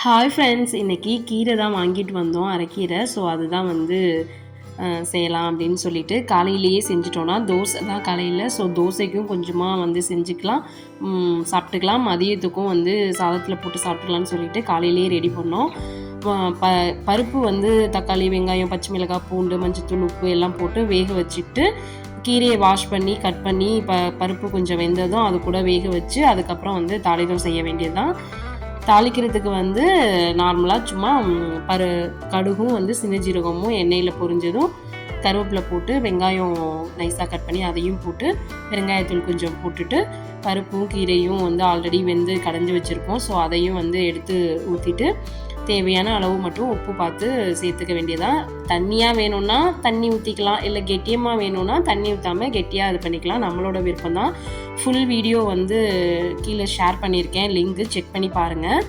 Hi friends, இன்றைக்கி கீரை தான் வாங்கிட்டு வந்தோம், அரைக்கீரை. ஸோ அதுதான் செய்யலாம் அப்படின்னு சொல்லிட்டு காலையிலேயே செஞ்சிட்டோன்னா தோசை தான் காலையில். ஸோ தோசைக்கும் கொஞ்சமாக செஞ்சுக்கலாம், சாப்பிட்டுக்கலாம். மதியத்துக்கும் சாதத்தில் போட்டு சாப்பிட்டுக்கலான்னு சொல்லிட்டு காலையிலேயே ரெடி பண்ணோம். பருப்பு தக்காளி, வெங்காயம், பச்சை மிளகாய், பூண்டு, மஞ்சத்தூள், உப்பு எல்லாம் போட்டு வேக வச்சுட்டு கீரையை வாஷ் பண்ணி கட் பண்ணி பருப்பு கொஞ்சம் வெந்ததும் அது கூட வேக வச்சு அதுக்கப்புறம் தாளிதம் செய்ய வேண்டியது தான். தாளிக்கிறதுக்கு நார்மலாக சும்மா கடுகும் சின்ன ஜீரகமும் எண்ணெயில் பொரிஞ்சதும் கருவேப்பிலை போட்டு வெங்காயம் நைஸாக கட் பண்ணி அதையும் போட்டு வெங்காயத்தூள் கொஞ்சம் போட்டுட்டு பருப்பும் கீரையும் ஆல்ரெடி வெந்து கடைஞ்சி வச்சுருக்கோம். ஸோ அதையும் எடுத்து ஊற்றிட்டு தேவையான அளவு மட்டும் உப்பு பார்த்து சேர்த்துக்க வேண்டியதான். தண்ணியாக வேணும்னா தண்ணி ஊற்றிக்கலாம், இல்லை கெட்டியமாக வேணும்னா தண்ணி ஊற்றாமல் கெட்டியாக இது பண்ணிக்கலாம், நம்மளோட விருப்பம் தான். ஃபுல் வீடியோ கீழே ஷேர் பண்ணியிருக்கேன், லிங்க்கு செக் பண்ணி பாருங்கள்.